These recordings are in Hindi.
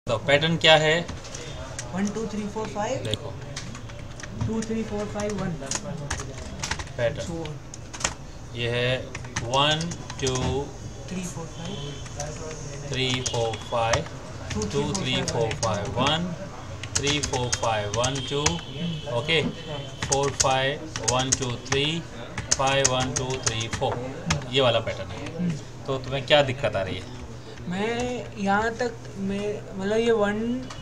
तो पैटर्न क्या है? 1 2 3 4 5 देखो 2 3 4 5 1 पैटर्न ये है 1 2 3 4 5 3 4 5 2 3 4 5 1 3 4 5 1 2 ओके 4 5 1 2 3 5 1 2 3 4 ये वाला पैटर्न है। तो तुम्हें क्या दिक्कत आ रही है? मैं यहाँ तक मैं मतलब ये 1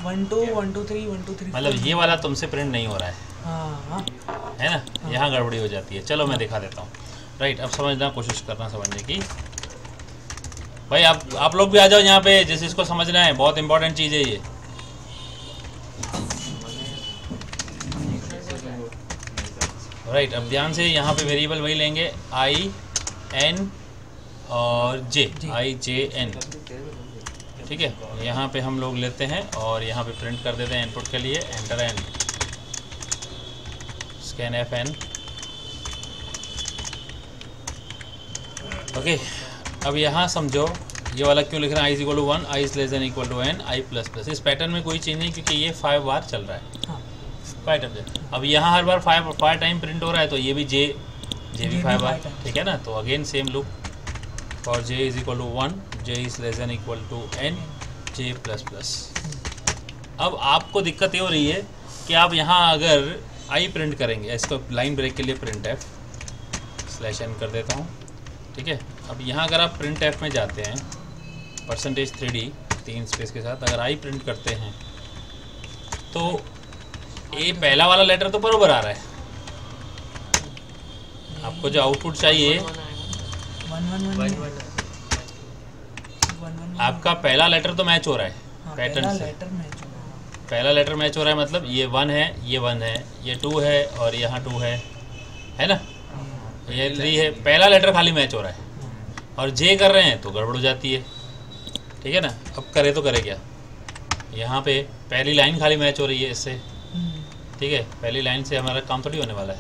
1 2 1 2 3 1 2 3 मतलब ये वाला तुमसे प्रिंट नहीं हो रहा है, हाँ है ना? यहाँ गड़बड़ी हो जाती है। चलो मैं दिखा देता हूँ। राइट, अब समझना कोशिश करना समझने की। भाई आप लोग भी आ जाओ यहाँ पे, जैसे इसको समझना है, बहुत इंपॉर्टेंट चीज़ है ये। राइट, अब ध्यान से यहाँ पे वेरिएबल वही लेंगे आई एन और जे, आई जे एन, ठीक है। यहाँ पे हम लोग लेते हैं और यहाँ पे प्रिंट कर देते हैं इनपुट के लिए enter N scanf N. Okay, अब यहाँ समझो ये वाला क्यों लिख रहे हैं, I is equal to 1, I is less than equal to N, I plus plus. इस पैटर्न में कोई चीज़ नहीं क्योंकि ये 5 बार चल रहा है, 5 टाइम। अब यहाँ हर बार 5 टाइम प्रिंट हो रहा है, तो ये भी जे भी 5 बार, ठीक है ना। तो again same loop for j is equal to 1, j is less than equal to n, j plus plus. अब आपको दिक्कत ये हो रही है कि आप यहाँ अगर आई प्रिंट करेंगे, इसको लाइन ब्रेक के लिए प्रिंट एफ स्लैश एन कर देता हूँ, ठीक है। अब यहाँ अगर आप प्रिंट एफ में जाते हैं परसेंटेज 3D 3 स्पेस के साथ, अगर आई प्रिंट करते हैं तो ये पहला वाला लेटर तो बराबर आ रहा है। आपको जो आउटपुट चाहिए, आपका पहला लेटर तो मैच हो रहा है पैटर्न से। पहला लेटर मैच हो रहा है, मतलब ये 1 है, ये 1 है, ये 2 है और यहाँ 2 है ना, ये 3 है। पहला लेटर खाली मैच हो रहा है और जे कर रहे हैं तो गड़बड़ हो जाती है, ठीक है ना। अब करे तो करे क्या, यहाँ पे पहली लाइन खाली मैच हो रही है इससे, ठीक है। पहली लाइन से हमारा काम थोड़ी होने वाला है,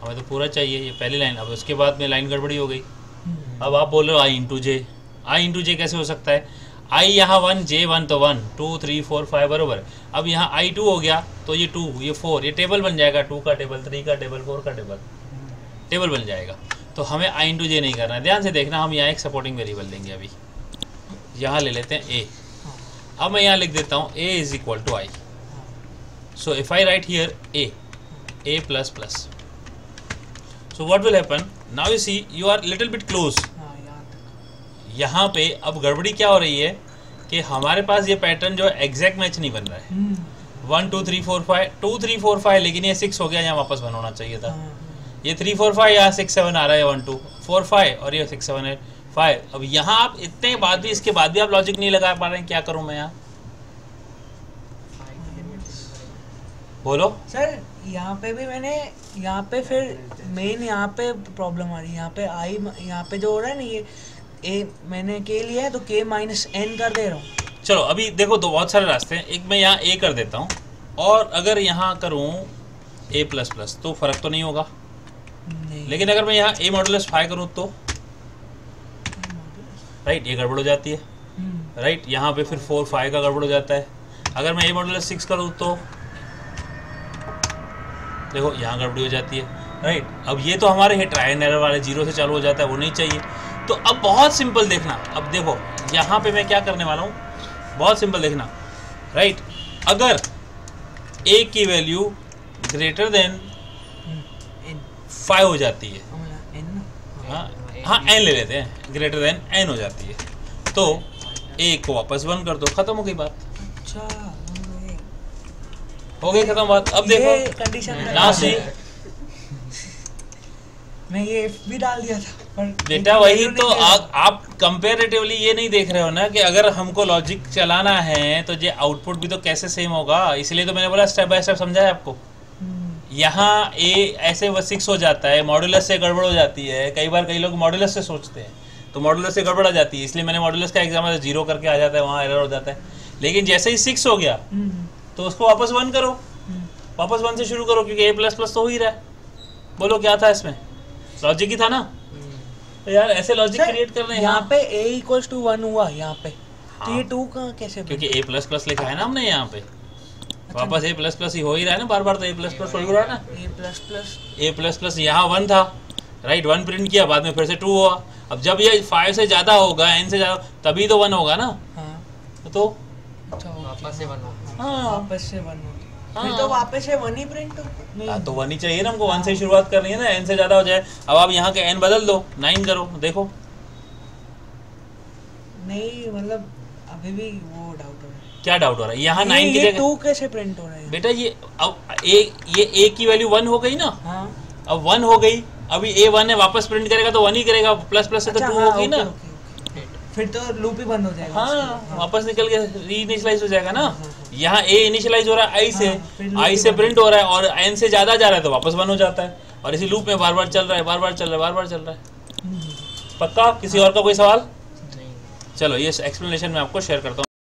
हमें तो पूरा चाहिए ये पहली लाइन। अब उसके बाद में लाइन गड़बड़ी हो गई। अब आप बोल रहे हो आई इंटू जे, आई इंटू जे कैसे हो सकता है? आई यहाँ 1, जे 1 तो 1 2 3 4 5 बराबर। अब यहाँ आई 2 हो गया तो ये 2 ये 4, ये टेबल बन जाएगा, 2 का टेबल, 3 का टेबल, 4 का टेबल बन जाएगा। तो हमें आई इंटू जे नहीं करना है। ध्यान से देखना, हम यहाँ एक सपोर्टिंग वेरिएबल देंगे। अभी यहाँ ले लेते हैं ए। अब मैं यहाँ लिख देता हूँ A is equal to I. So if I write here A plus plus, so what will happen now, you see you are little bit close. यहाँ पे अब गड़बड़ी क्या हो रही है कि हमारे पास ये पैटर्न जो एग्जैक्ट मैच नहीं बन रहा है। 1 2 3 4 5 2 3 4 5, लेकिन ये 6 हो गया, यहाँ वापस बन होना चाहिए था। ये 3 4 5, यहाँ 6 7 आ रहा है, 1 2 4 5 और ये 6 7 8 5। अब यहाँ आप इतने बाद भी, इसके बाद भी आप लॉजिक नहीं लगा पा रहे हैं। क्या करूँ मैं यहाँ, बोलो सर। यहाँ पे भी मैंने, यहाँ पे फिर मेन यहाँ पे प्रॉब्लम आ रही है। यहाँ पे आई, यहाँ पे जो हो रहा है ना, ये ए मैंने के लिया है तो के माइनस एन कर दे रहा हूँ। चलो अभी देखो, दो बहुत सारे रास्ते हैं। एक मैं यहाँ ए कर देता हूँ, और अगर यहाँ करूँ ए प्लस प्लस तो फर्क तो नहीं होगा नहीं। लेकिन अगर मैं यहाँ ए मॉडुलस 5 करूँ तो राइट, ये गड़बड़ हो जाती है। राइट, यहाँ पे फिर 4 5 का गड़बड़ हो जाता है। अगर मैं ए मॉडुलस 6 करूँ तो देखो यहाँ गड़बड़ी हो जाती है। राइट, अब ये तो हमारे है ट्राई एंड एरर वाले, 0 से चालू हो जाता है, वो नहीं चाहिए। तो अब बहुत सिंपल देखना, अब देखो यहाँ पे मैं क्या करने वाला हूँ, बहुत सिंपल देखना। राइट, अगर ए की वैल्यू ग्रेटर देन 5 हो जाती है, हाँ एन ले लेते हैं, ग्रेटर देन एन हो जाती है, तो ए को वापस 1 कर दो, खत्म हो गई बात। अच्छा, हो गई खत्म बात। अब देखो कंडीशन नासी, मैं ये भी डाल दिया था पर बेटा वही तो आप कंपेरेटिवली ये नहीं देख रहे हो ना कि अगर हमको लॉजिक चलाना है तो ये आउटपुट भी तो कैसे सेम होगा। इसलिए तो मैंने बोला स्टेप बाय स्टेप समझा है आपको। यहाँ ए ऐसे वो 6 हो जाता है, मॉडुलस से गड़बड़ हो जाती है। कई बार कई लोग मॉडुलस से सोचते हैं तो मॉडुलस से गड़बड़ आ जाती है, इसलिए मैंने मॉडुलस का एग्जाम्पल 0 करके आ जाता है, वहाँ एरर हो जाता है। लेकिन जैसे ही 6 हो गया तो उसको वापस 1 करो, वापस 1 से शुरू करो, क्योंकि ए प्लस प्लस तो हो ही रहा है। बोलो क्या था इसमें, लॉजिक ही था ना। तो यार ऐसे लॉजिक क्रिएट करना है। यहाँ पे a = 1 हुआ यहाँ पे, तो ये 2 का कैसे? क्योंकि ए प्लस प्लस लिखा है ना हमने यहाँ पे। वापस ए प्लस प्लस ही हो ही रहा है ना बार बार, तो ए प्लस प्लस हो ही रहा है ना। ए प्लस प्लस यहाँ 1 था, राइट, 1 प्रिंट किया, बाद में फिर से 2 हुआ। अब जब ये 5 से ज़्यादा होगा, n से ज़्यादा, तभी तो 1 होगा ना। हाँ। तो वापस से 1 होगा। हाँ वापस से 1 होगा। फिर तो वापस से 1 ही प्रिंट हो। हाँ, तो 1 ही चाहिए ना हमको, 1 से ही शुरुआत करनी है ना, n से ज़्यादा हो जाए। अब आप यहाँ के n बदल दो, 9 करो, देखो। नहीं मतलब अभी भी वो डाउट हो रहा है। क्या डाउट हो रहा है? यहाँ 9 की जगह 2 कैसे प्रिंट हो रहा है बेटा? ये अब ये a की वैल्यू 1 हो गई ना। हाँ। अब 1 हो गई, अभी a 1 है, वापस प्रिंट करेगा तो 1 ही करेगा, प्लस प्लस से तो 2 होगी ना। फिर तो लूप ही बंद हो जाएगा। हाँ, वापस निकल के रीइनिशियलाइज हो जाएगा ना। यहाँ a इनिशियलाइज हो रहा है i से, i से प्रिंट हो रहा है और n से ज्यादा जा रहा है तो वापस 1 हो जाता है, और इसी लूप में बार बार चल रहा है, बार बार चल रहा है, बार बार चल रहा है। पक्का? किसी और का कोई सवाल? चलो ये एक्सप्लेनेशन मैं आपको शेयर करता हूँ।